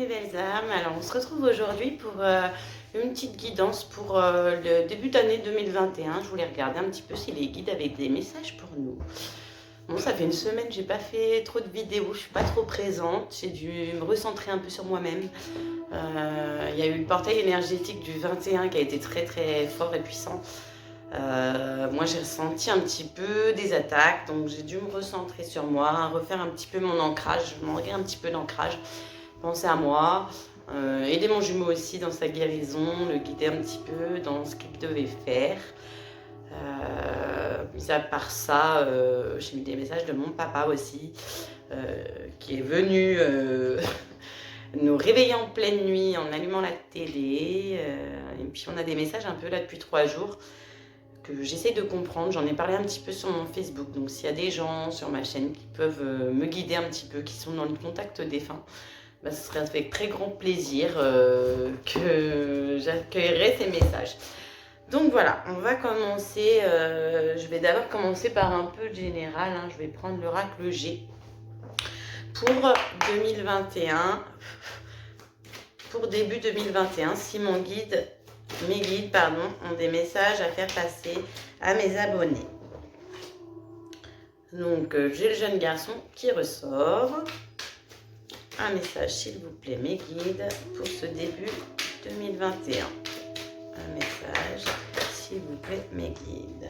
mes belles âmes, alors on se retrouve aujourd'hui pour une petite guidance pour le début d'année 2021. Je voulais regarder un petit peu si les guides avaient des messages pour nous. Bon, ça fait une semaine que j'ai pas fait trop de vidéos, je suis pas trop présente, j'ai dû me recentrer un peu sur moi-même. Il y a eu le portail énergétique du 21 qui a été très très fort et puissant. Moi j'ai ressenti un petit peu des attaques, donc j'ai dû me recentrer sur moi, refaire un petit peu mon ancrage, manquer un petit peu d'ancrage, penser à moi, aider mon jumeau aussi dans sa guérison, le guider un petit peu dans ce qu'il devait faire. Mis à part ça, j'ai mis des messages de mon papa aussi, qui est venu nous réveiller en pleine nuit en allumant la télé. Et puis on a des messages un peu là depuis 3 jours que j'essaie de comprendre. J'en ai parlé un petit peu sur mon Facebook. Donc s'il y a des gens sur ma chaîne qui peuvent me guider un petit peu, qui sont dans le contact défunt, bah, ce serait avec très grand plaisir que j'accueillerai ces messages. Donc voilà, on va commencer. Je vais d'abord commencer par un peu général. Je vais prendre l'oracle G pour 2021. Pour début 2021, si mes guides ont des messages à faire passer à mes abonnés. Donc j'ai le jeune garçon qui ressort. Un message s'il vous plaît mes guides pour ce début 2021. Un message s'il vous plaît mes guides.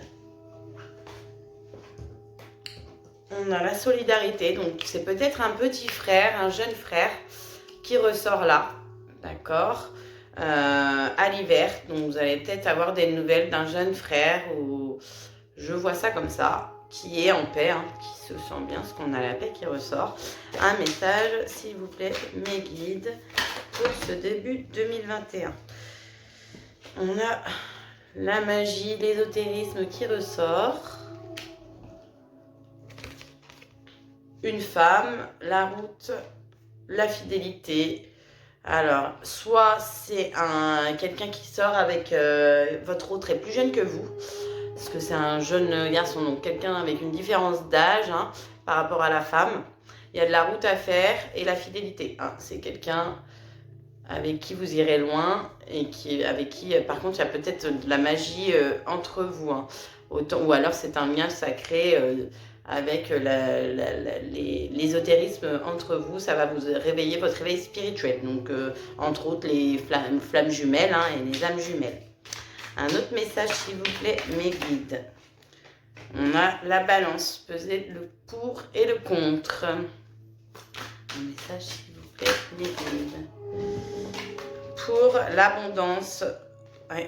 On a la solidarité, donc c'est peut-être un petit frère, un jeune frère qui ressort là, d'accord, à l'hiver. Donc vous allez peut-être avoir des nouvelles d'un jeune frère, ou je vois ça comme ça, qui est en paix, qui se sent bien, parce qu'on a la paix qui ressort. Un message s'il vous plaît mes guides pour ce début 2021. On a la magie, l'ésotérisme qui ressort. Une femme, la route, la fidélité. Alors, soit c'est quelqu'un qui sort avec votre autre est plus jeune que vous, parce que c'est un jeune garçon, donc quelqu'un avec une différence d'âge par rapport à la femme. Il y a de la route à faire et la fidélité. C'est quelqu'un avec qui vous irez loin et avec qui, par contre, il y a peut-être de la magie entre vous. Ou alors c'est un lien sacré avec l'ésotérisme entre vous. Ça va vous réveiller, votre réveil spirituel. Donc, entre autres, les flammes jumelles et les âmes jumelles. Un autre message, s'il vous plaît, mes guides. On a la balance, peser le pour et le contre. Un message, s'il vous plaît, mes guides. Pour l'abondance,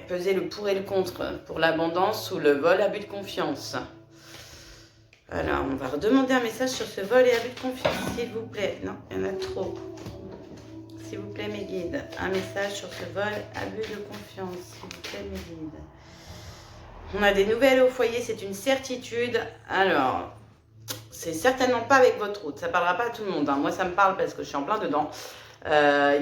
peser le pour et le contre pour l'abondance ou le vol, abus de confiance. Alors, on va redemander un message sur ce vol et abus de confiance, s'il vous plaît. Non, il y en a trop. S'il vous plaît, mes guides. Un message sur ce vol, abus de confiance, s'il vous plaît, mes guides. On a des nouvelles au foyer, c'est une certitude. Alors, c'est certainement pas avec votre route. Ça parlera pas à tout le monde. Moi, ça me parle parce que je suis en plein dedans. Il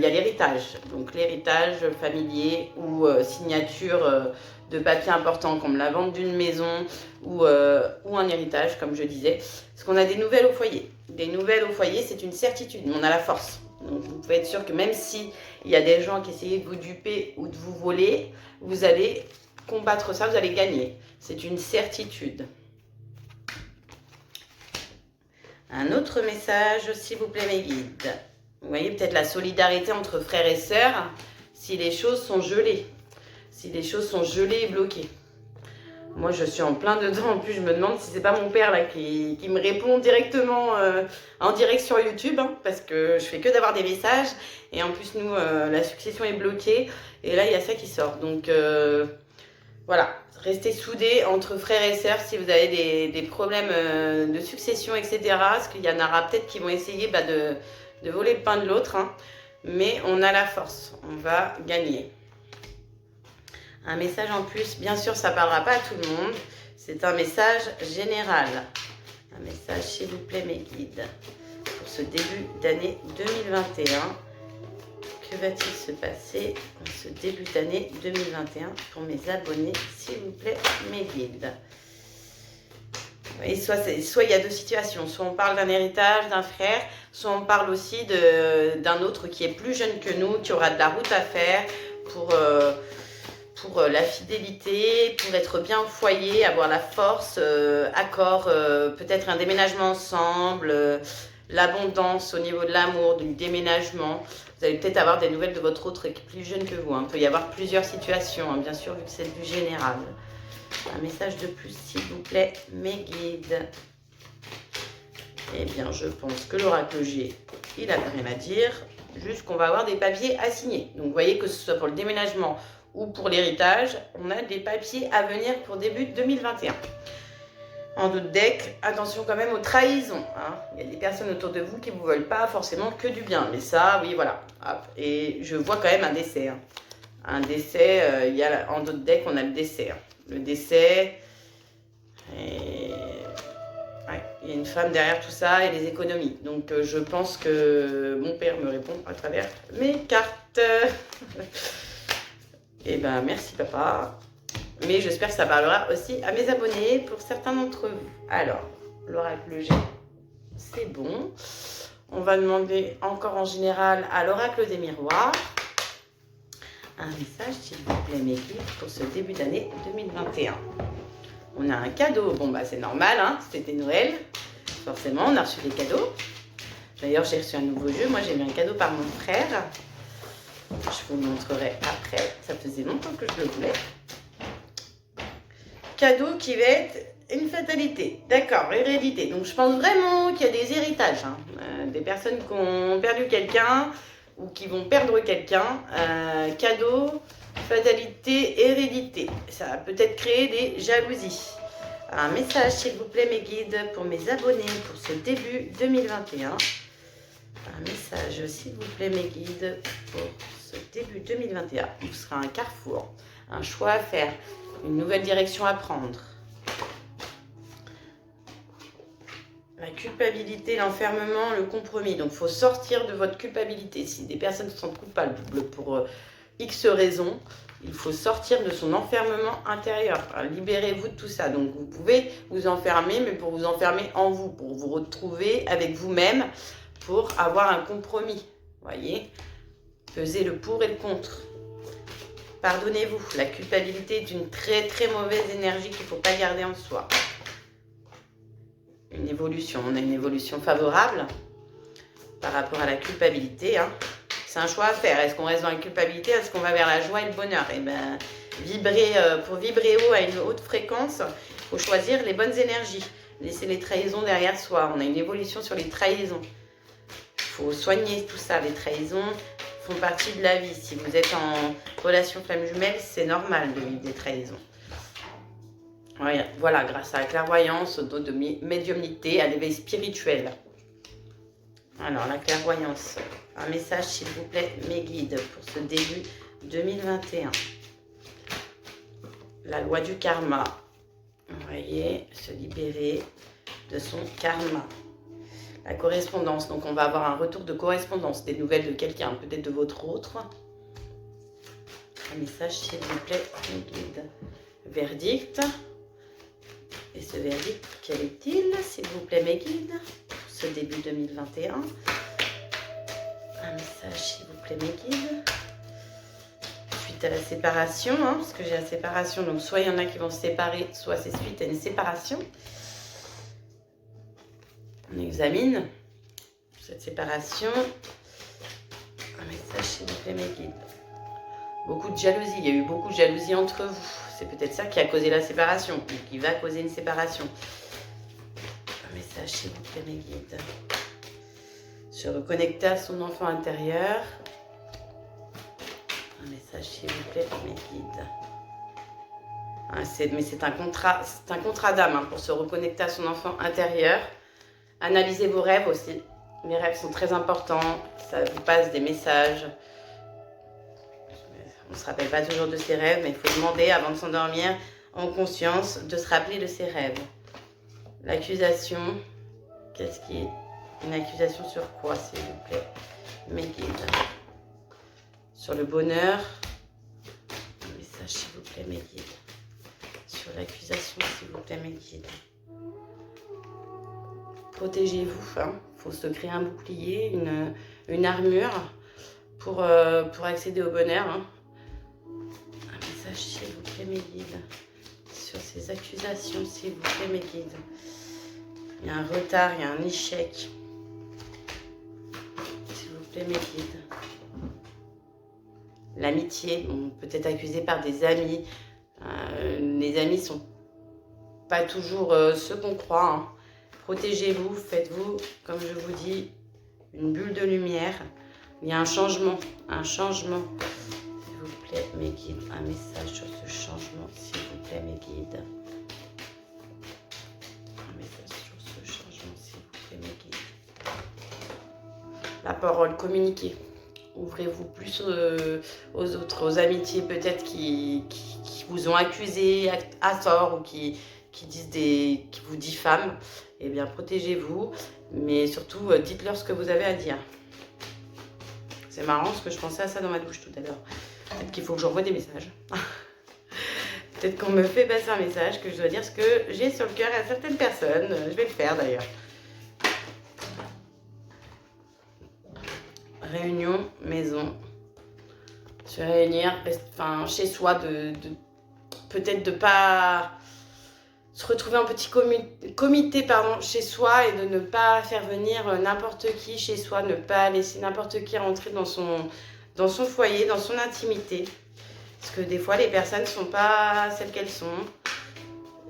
y a l'héritage, donc l'héritage familier ou signature de papiers importants comme la vente d'une maison ou un héritage, comme je disais. Parce qu'on a des nouvelles au foyer. Des nouvelles au foyer, c'est une certitude, mais on a la force. Donc vous pouvez être sûr que même si il y a des gens qui essayent de vous duper ou de vous voler, vous allez combattre ça, vous allez gagner. C'est une certitude. Un autre message, s'il vous plaît, mes guides. Vous voyez peut-être la solidarité entre frères et sœurs, si les choses sont gelées. Si les choses sont gelées et bloquées. Moi, je suis en plein dedans. En plus, je me demande si c'est pas mon père là qui me répond directement en direct sur YouTube. Parce que je fais que d'avoir des messages. Et en plus, nous, la succession est bloquée. Et là, il y a ça qui sort. Donc, voilà. Restez soudés entre frères et sœurs si vous avez des problèmes de succession, etc. Parce qu'il y en aura peut-être qui vont essayer de voler le pain de l'autre, mais on a la force, on va gagner. Un message en plus, bien sûr, ça ne parlera pas à tout le monde, c'est un message général. Un message, s'il vous plaît, mes guides, pour ce début d'année 2021. Que va-t-il se passer en ce début d'année 2021 pour mes abonnés, s'il vous plaît, mes guides? Et soit il y a deux situations, soit on parle d'un héritage, d'un frère, soit on parle aussi d'un autre qui est plus jeune que nous, qui aura de la route à faire pour la fidélité, pour être bien au foyer, avoir la force, accord, peut-être un déménagement ensemble, l'abondance au niveau de l'amour, du déménagement. Vous allez peut-être avoir des nouvelles de votre autre qui est plus jeune que vous. Il peut y avoir plusieurs situations, hein, bien sûr, vu que c'est du général. Un message de plus, s'il vous plaît, mes guides. Eh bien, je pense que l'oracle G, il n'a rien à dire. Juste qu'on va avoir des papiers à signer. Donc, vous voyez que ce soit pour le déménagement ou pour l'héritage, on a des papiers à venir pour début 2021. En d'autres decks, attention quand même aux trahisons. Hein. Il y a des personnes autour de vous qui ne vous veulent pas forcément que du bien. Mais ça, oui, voilà. Hop. Et je vois quand même un décès. Hein. Un décès, il y a, en d'autres decks, on a le décès. Hein. Le décès. Et... ouais, il y a une femme derrière tout ça et les économies. Donc, je pense que mon père me répond à travers mes cartes. Eh ben, merci papa. Mais j'espère que ça parlera aussi à mes abonnés pour certains d'entre vous. Alors, l'oracle G, c'est bon. On va demander encore en général à l'oracle des miroirs un message, s'il vous plaît, mes guides, pour ce début d'année 2021. On a un cadeau. Bon, bah c'est normal, hein, c'était Noël. Forcément, on a reçu des cadeaux. D'ailleurs, j'ai reçu un nouveau jeu. Moi, j'ai eu un cadeau par mon frère. Je vous le montrerai après. Ça faisait longtemps que je le voulais. Cadeau qui va être une fatalité. D'accord, hérédité. Donc, je pense vraiment qu'il y a des héritages. Hein. Des personnes qui ont perdu quelqu'un ou qui vont perdre quelqu'un. Cadeau, fatalité, hérédité. Ça va peut-être créer des jalousies. Un message, s'il vous plaît, mes guides, pour mes abonnés pour ce début 2021. Un message, s'il vous plaît, mes guides, pour ce début 2021. Ce sera un carrefour, un choix à faire, une nouvelle direction à prendre. La culpabilité, l'enfermement, le compromis. Donc, il faut sortir de votre culpabilité. Si des personnes se sentent coupables pour X raisons, il faut sortir de son enfermement intérieur. Libérez-vous de tout ça. Donc, vous pouvez vous enfermer, mais pour vous enfermer en vous, pour vous retrouver avec vous-même, pour avoir un compromis. Voyez, pesez le pour et le contre. Pardonnez-vous. La culpabilité est une très très mauvaise énergie qu'il ne faut pas garder en soi. Une évolution. On a une évolution favorable par rapport à la culpabilité. Hein. C'est un choix à faire. Est-ce qu'on reste dans la culpabilité? Est-ce qu'on va vers la joie et le bonheur? Eh bien, pour vibrer haut à une haute fréquence, il faut choisir les bonnes énergies. Laisser les trahisons derrière soi. On a une évolution sur les trahisons. Il faut soigner tout ça. Les trahisons font partie de la vie. Si vous êtes en relation flamme jumelle, c'est normal de vivre des trahisons. Voilà, grâce à la clairvoyance, au don de médiumnité, à l'éveil spirituel. Alors, la clairvoyance. Un message, s'il vous plaît, mes guides, pour ce début 2021. La loi du karma. Vous voyez, se libérer de son karma. La correspondance. Donc, on va avoir un retour de correspondance, des nouvelles de quelqu'un, peut-être de votre autre. Un message, s'il vous plaît, mes guides. Verdict. Et ce verdict, quel est-il, s'il vous plaît, mes guides, pour ce début 2021? Un message, s'il vous plaît, mes guides. Suite à la séparation, hein, parce que j'ai la séparation, donc soit il y en a qui vont se séparer, soit c'est suite à une séparation. On examine cette séparation. Un message, s'il vous plaît, mes guides. Beaucoup de jalousie, il y a eu beaucoup de jalousie entre vous. C'est peut-être ça qui a causé la séparation, ou qui va causer une séparation. Un message, s'il vous plaît, mes guides. Se reconnecter à son enfant intérieur. Un message, s'il vous plaît, mes guides. Mais c'est un contrat d'âme, hein, pour se reconnecter à son enfant intérieur. Analysez vos rêves aussi. Les rêves sont très importants. Ça vous passe des messages. On ne se rappelle pas toujours de ses rêves, mais il faut demander avant de s'endormir en conscience de se rappeler de ses rêves. L'accusation, qu'est-ce qui est une accusation sur quoi, s'il vous plaît, mes guides? Sur le bonheur, un message, s'il vous plaît, mes guides. Sur l'accusation, s'il vous plaît, mes guides. Protégez-vous, hein. faut se créer un bouclier, une armure pour accéder au bonheur. Hein. Un message, s'il vous plaît, mes guides. Sur ces accusations, s'il vous plaît, mes guides. Il y a un retard, il y a un échec. S'il vous plaît, mes guides. L'amitié, peut-être accusé par des amis. Les amis sont pas toujours ceux qu'on croit. Hein. Protégez-vous, faites-vous, comme je vous dis, une bulle de lumière. Il y a un changement, s'il vous plaît, mes guides. Un message sur ce changement, s'il vous plaît, mes guides. Un message sur ce changement, s'il vous plaît, mes guides. La parole, communiquez. Ouvrez-vous plus aux autres, aux amitiés peut-être qui vous ont accusé à tort ou qui vous diffament. Eh bien, protégez-vous, mais surtout, dites-leur ce que vous avez à dire. C'est marrant parce que je pensais à ça dans ma douche tout à l'heure. Peut-être qu'il faut que j'envoie des messages. Peut-être qu'on me fait passer un message, que je dois dire ce que j'ai sur le cœur à certaines personnes. Je vais le faire d'ailleurs. Réunion, maison. Se réunir, chez soi, peut-être de pas se retrouver en petit comité chez soi et de ne pas faire venir n'importe qui chez soi, ne pas laisser n'importe qui rentrer dans son foyer, dans son intimité. Parce que des fois, les personnes ne sont pas celles qu'elles sont.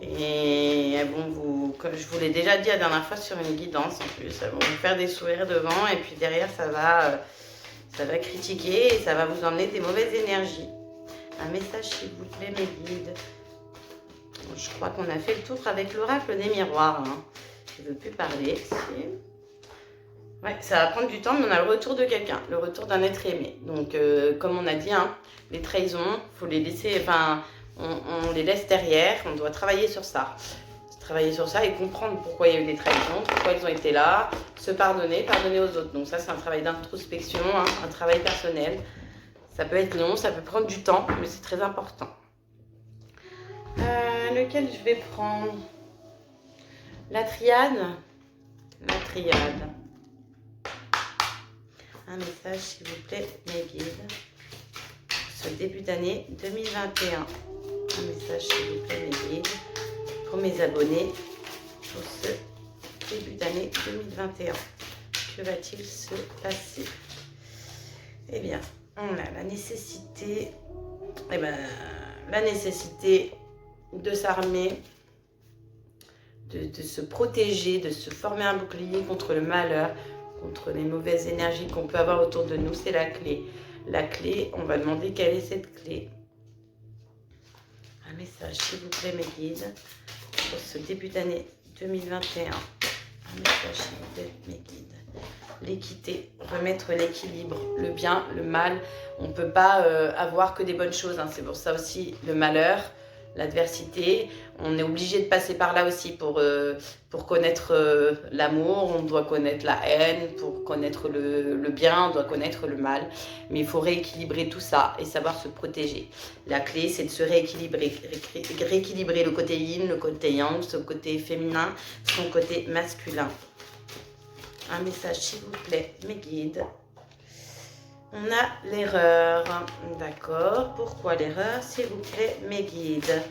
Et bon, comme je vous l'ai déjà dit la dernière fois sur une guidance en plus, elles vont vous faire des sourires devant et puis derrière, ça va critiquer et ça va vous emmener des mauvaises énergies. Un message, s'il vous plaît, mes guides. Je crois qu'on a fait le tour avec l'oracle des miroirs. Hein. Je ne veux plus parler. Ouais, ça va prendre du temps, mais on a le retour de quelqu'un, le retour d'un être aimé. Donc, comme on a dit, hein, les trahisons, il faut les laisser, on les laisse derrière. On doit travailler sur ça. Travailler sur ça et comprendre pourquoi il y a eu des trahisons, pourquoi ils ont été là, se pardonner aux autres. Donc ça, c'est un travail d'introspection, hein, un travail personnel. Ça peut être long, ça peut prendre du temps, mais c'est très important. Lequel je vais prendre? La triade. La triade. Un message, s'il vous plaît, mes guides. Ce début d'année 2021. Un message, s'il vous plaît, mes guides. Pour mes abonnés, pour ce début d'année 2021. Que va-t-il se passer? Eh bien, on a la nécessité, de s'armer, de se protéger, de se former un bouclier contre le malheur, contre les mauvaises énergies qu'on peut avoir autour de nous. C'est la clé. La clé, on va demander quelle est cette clé. Un message, s'il vous plaît, mes guides, pour ce début d'année 2021. Un message, s'il vous plaît, mes guides. L'équité, remettre l'équilibre, le bien, le mal. On ne peut pas avoir que des bonnes choses. Hein. C'est pour ça aussi le malheur, l'adversité. On est obligé de passer par là aussi pour connaître l'amour. On doit connaître la haine. Pour connaître le bien, on doit connaître le mal. Mais il faut rééquilibrer tout ça et savoir se protéger. La clé, c'est de se rééquilibrer. Rééquilibrer le côté yin, le côté yang, son côté féminin, son côté masculin. Un message, s'il vous plaît, mes guides. On a l'erreur. D'accord. Pourquoi l'erreur, s'il vous plaît, mes guides?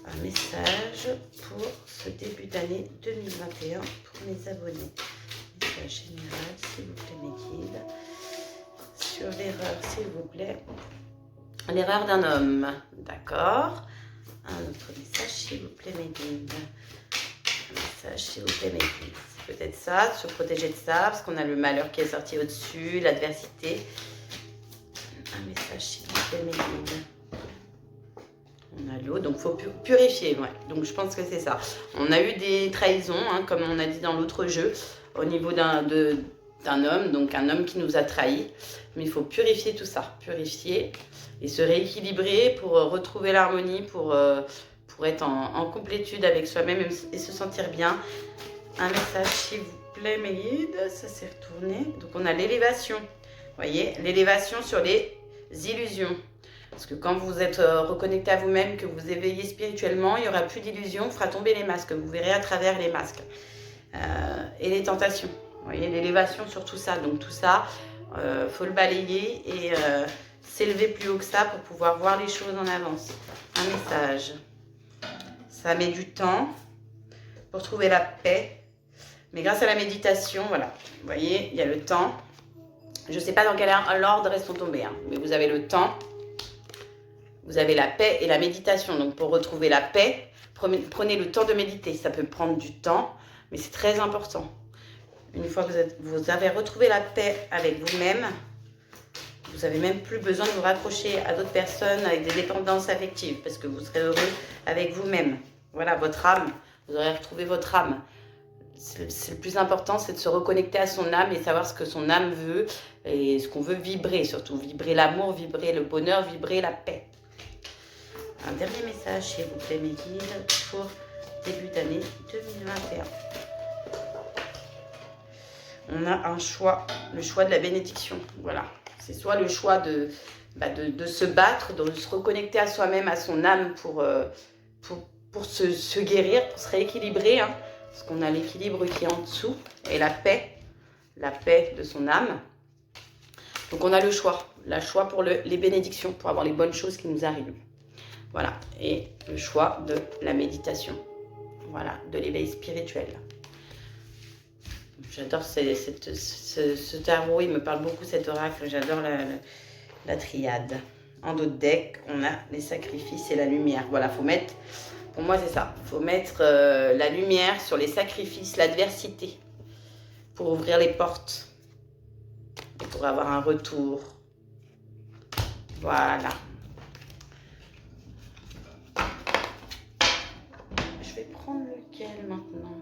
Un message pour ce début d'année 2021 pour mes abonnés. Message général, s'il vous plaît, mes guides. Sur l'erreur, s'il vous plaît. L'erreur d'un homme. D'accord. Un autre message, s'il vous plaît, mes guides. Un message, s'il vous plaît, mes guides. Peut-être ça, se protéger de ça, parce qu'on a le malheur qui est sorti au-dessus, l'adversité. Un message, s'il vous plaît, mes guides. On a l'eau, donc il faut purifier. Ouais. Donc je pense que c'est ça. On a eu des trahisons, hein, comme on a dit dans l'autre jeu, au niveau d'un homme, donc un homme qui nous a trahis. Mais il faut purifier tout ça, purifier et se rééquilibrer pour retrouver l'harmonie, pour être en complétude avec soi-même et se sentir bien. Un message, s'il vous plaît, mes guides. Ça s'est retourné. Donc, on a l'élévation. Vous voyez, l'élévation sur les illusions. Parce que quand vous êtes reconnecté à vous-même, que vous éveillez spirituellement, il n'y aura plus d'illusions. On fera tomber les masques. Vous verrez à travers les masques. Et les tentations. Vous voyez, l'élévation sur tout ça. Donc tout ça, faut le balayer et s'élever plus haut que ça pour pouvoir voir les choses en avance. Un message. Ça met du temps pour trouver la paix. Mais grâce à la méditation, voilà. Vous voyez, il y a le temps. Je ne sais pas dans quel ordre elles sont tombées, hein, mais vous avez le temps. Vous avez la paix et la méditation. Donc pour retrouver la paix, prenez le temps de méditer. Ça peut prendre du temps, mais c'est très important. Une fois que vous avez retrouvé la paix avec vous-même, vous n'avez même plus besoin de vous raccrocher à d'autres personnes avec des dépendances affectives parce que vous serez heureux avec vous-même. Voilà, votre âme, vous aurez retrouvé votre âme. C'est le plus important, c'est de se reconnecter à son âme et savoir ce que son âme veut et ce qu'on veut vibrer, surtout vibrer l'amour, vibrer le bonheur, vibrer la paix. Un dernier message, s'il vous plaît, mes guides, pour début d'année 2021. On a un choix, le choix de la bénédiction. Voilà, c'est soit le choix de se battre, de se reconnecter à soi-même, à son âme pour se guérir, pour se rééquilibrer. Hein, parce qu'on a l'équilibre qui est en dessous et la paix de son âme. Donc on a le choix pour les bénédictions, pour avoir les bonnes choses qui nous arrivent. Voilà, et le choix de la méditation. Voilà, de l'éveil spirituel. J'adore ce tarot, il me parle beaucoup cet oracle, j'adore la triade. En dos de deck, on a les sacrifices et la lumière. Voilà, faut mettre, pour moi c'est ça, il faut mettre la lumière sur les sacrifices, l'adversité, pour ouvrir les portes et pour avoir un retour. Voilà. Je vais prendre lequel maintenant?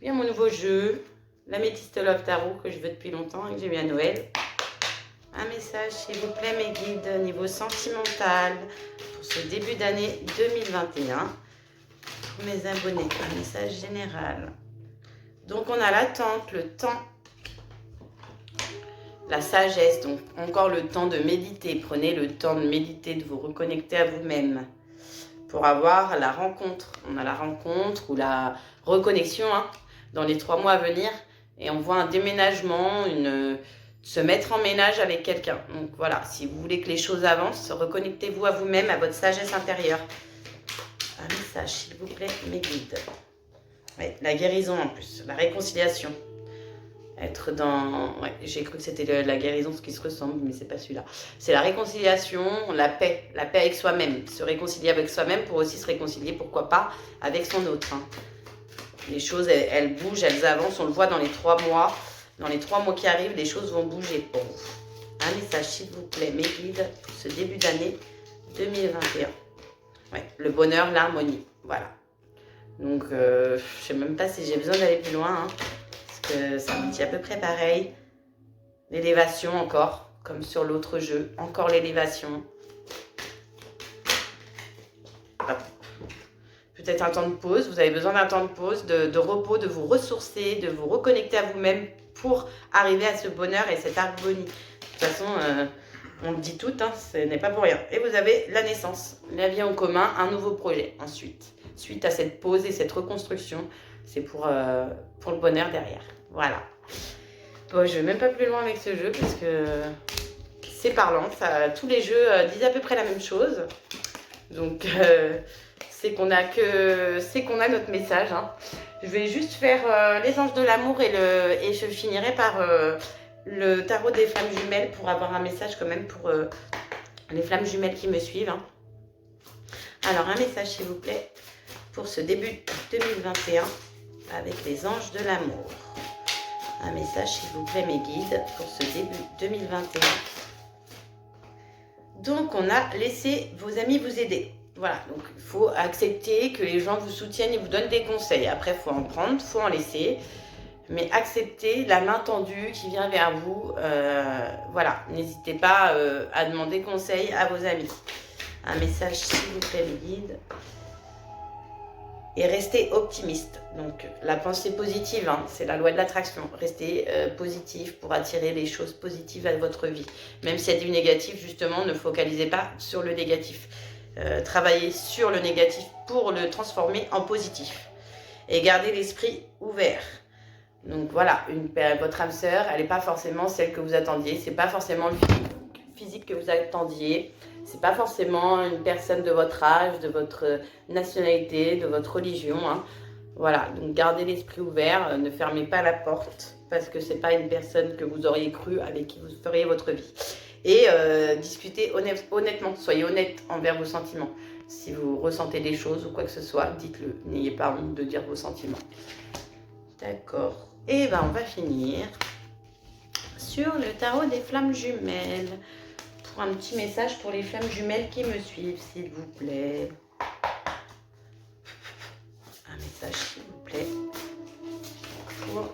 Bien, mon nouveau jeu, l'Améthyste Love Tarot que je veux depuis longtemps et que j'ai eu à Noël. Un message, s'il vous plaît, mes guides, niveau sentimental, pour ce début d'année 2021. Pour mes abonnés, un message général. Donc, on a l'attente, le temps, la sagesse. Donc, encore le temps de méditer. Prenez le temps de méditer, de vous reconnecter à vous-même. Pour avoir la rencontre. On a la rencontre ou la reconnexion hein, dans les 3 mois à venir. Et on voit un déménagement, se mettre en ménage avec quelqu'un. Donc voilà, si vous voulez que les choses avancent, reconnectez-vous à vous-même, à votre sagesse intérieure. Un message, s'il vous plaît, mes guides. Ouais, la guérison en plus, la réconciliation. Être dans... Ouais, j'ai cru que c'était la guérison, ce qui se ressemble, mais c'est pas celui-là. C'est la réconciliation, la paix avec soi-même. Se réconcilier avec soi-même pour aussi se réconcilier, pourquoi pas, avec son autre. Hein. Les choses, elles bougent, elles avancent, on le voit dans les 3 mois. Dans les 3 mois qui arrivent, les choses vont bouger pour vous. Un message, s'il vous plaît, mes guides, pour ce début d'année 2021. Ouais, le bonheur, l'harmonie, voilà. Donc, je sais même pas si j'ai besoin d'aller plus loin, hein, parce que ça me dit à peu près pareil. L'élévation encore, comme sur l'autre jeu, encore l'élévation. Peut-être un temps de pause, vous avez besoin d'un temps de pause, de repos, de vous ressourcer, de vous reconnecter à vous-même pour arriver à ce bonheur et cette harmonie. De toute façon, on le dit tout, hein, ce n'est pas pour rien. Et vous avez la naissance, la vie en commun, un nouveau projet ensuite. Suite à cette pause et cette reconstruction, c'est pour le bonheur derrière. Voilà. Bon, je ne vais même pas plus loin avec ce jeu parce que c'est parlant. Tous les jeux disent à peu près la même chose. Donc, c'est qu'on a notre message. Hein. Je vais juste faire les anges de l'amour et je finirai par le tarot des flammes jumelles pour avoir un message quand même pour les flammes jumelles qui me suivent. Hein. Alors, un message s'il vous plaît pour ce début 2021 avec les anges de l'amour. Un message s'il vous plaît mes guides pour ce début 2021. Donc, on a laissé vos amis vous aider. Voilà, donc il faut accepter que les gens vous soutiennent et vous donnent des conseils. Après, il faut en prendre, il faut en laisser. Mais acceptez la main tendue qui vient vers vous. Voilà, n'hésitez pas à demander conseil à vos amis. Un message, s'il vous plaît, mes guides. Et restez optimiste. Donc, la pensée positive, hein, c'est la loi de l'attraction. Restez positif pour attirer les choses positives à votre vie. Même s'il y a du négatif, justement, ne focalisez pas sur le négatif. Travailler sur le négatif pour le transformer en positif. Et garder l'esprit ouvert. Donc voilà, votre âme sœur, elle n'est pas forcément celle que vous attendiez. C'est pas forcément le physique que vous attendiez. C'est pas forcément une personne de votre âge, de votre nationalité, de votre religion. Hein. Voilà, donc gardez l'esprit ouvert, ne fermez pas la porte parce que c'est pas une personne que vous auriez cru avec qui vous feriez votre vie. Et discutez honnêtement, soyez honnête envers vos sentiments. Si vous ressentez des choses ou quoi que ce soit, dites-le. N'ayez pas honte de dire vos sentiments. D'accord. Et ben on va finir sur le tarot des flammes jumelles. Pour un petit message pour les flammes jumelles qui me suivent, s'il vous plaît. Un message, s'il vous plaît. Pour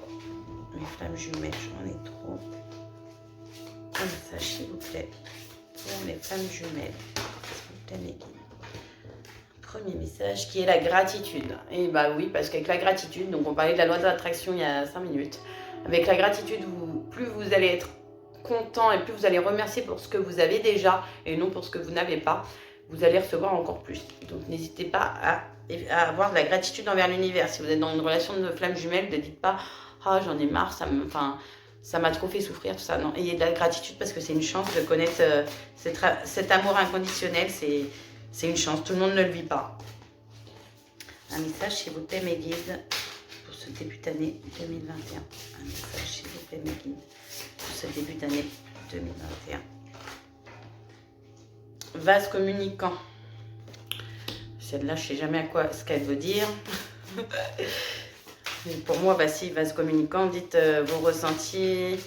mes flammes jumelles, j'en ai trop. Un message, s'il vous plaît. Pour les flammes jumelles. S'il vous plaît, mes guides. Premier message qui est la gratitude. Et bah oui, parce qu'avec la gratitude, donc on parlait de la loi de l'attraction il y a 5 minutes, avec la gratitude, plus vous allez être content et plus vous allez remercier pour ce que vous avez déjà et non pour ce que vous n'avez pas, vous allez recevoir encore plus. Donc n'hésitez pas à avoir de la gratitude envers l'univers. Si vous êtes dans une relation de flamme jumelle, ne dites pas « Ah, j'en ai marre, ça m'a trop fait souffrir, tout ça. » Non, ayez de la gratitude parce que c'est une chance de connaître cet amour inconditionnel. C'est une chance, tout le monde ne le vit pas. Un message, s'il vous plaît, mes guides, pour ce début d'année 2021. Un message, s'il vous plaît, mes guides, pour ce début d'année 2021. Vase communicant. Celle-là, je ne sais jamais ce qu'elle veut dire. Pour moi, bah si, vase communicant, dites vos ressentis,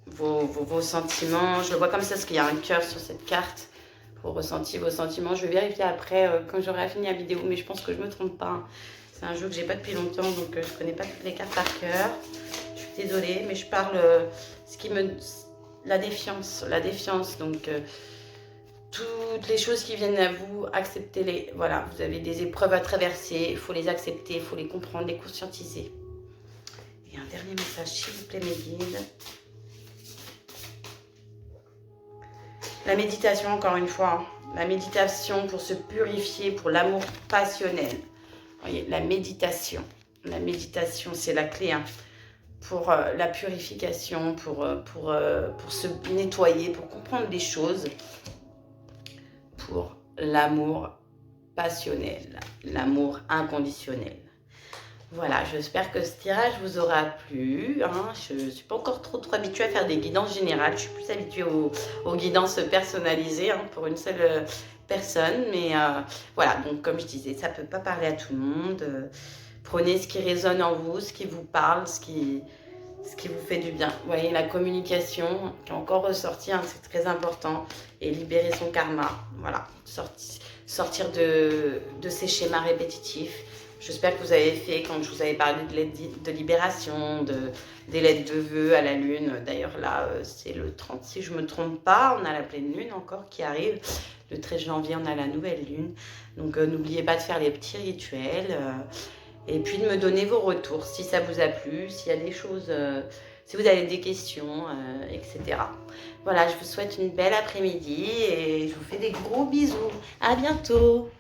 vos sentiments. Je le vois comme ça, parce qu'il y a un cœur sur cette carte. Vos ressentis, vos sentiments. Je vais vérifier après quand j'aurai fini la vidéo, mais je pense que je ne me trompe pas. C'est un jeu que j'ai pas depuis longtemps, donc je ne connais pas toutes les cartes par cœur. Je suis désolée, mais je parle la défiance. Donc toutes les choses qui viennent à vous, acceptez-les. Voilà, vous avez des épreuves à traverser, il faut les accepter, il faut les comprendre, les conscientiser. Et un dernier message, s'il vous plaît, mes guides. La méditation, encore une fois, hein. La méditation pour se purifier, pour l'amour passionnel. Vous voyez, la méditation, c'est la clé hein, pour la purification, pour se nettoyer, pour comprendre les choses, pour l'amour passionnel, l'amour inconditionnel. Voilà, j'espère que ce tirage vous aura plu. Hein. Je ne suis pas encore trop habituée à faire des guidances générales. Je suis plus habituée aux guidances personnalisées hein, pour une seule personne. Mais voilà, donc comme je disais, ça ne peut pas parler à tout le monde. Prenez ce qui résonne en vous, ce qui vous parle, ce qui vous fait du bien. Vous voyez, la communication qui est encore ressortie, hein, c'est très important. Et libérer son karma. Voilà, sortir de ces schémas répétitifs. J'espère que vous avez fait, quand je vous avais parlé de l'aide de libération, des lettres de vœux à la lune. D'ailleurs, là, c'est le 30, si je ne me trompe pas, on a la pleine lune encore qui arrive. Le 13 janvier, on a la nouvelle lune. Donc, n'oubliez pas de faire les petits rituels. Et puis, de me donner vos retours, si ça vous a plu, s'il y a des choses, si vous avez des questions, etc. Voilà, je vous souhaite une belle après-midi et je vous fais des gros bisous. À bientôt!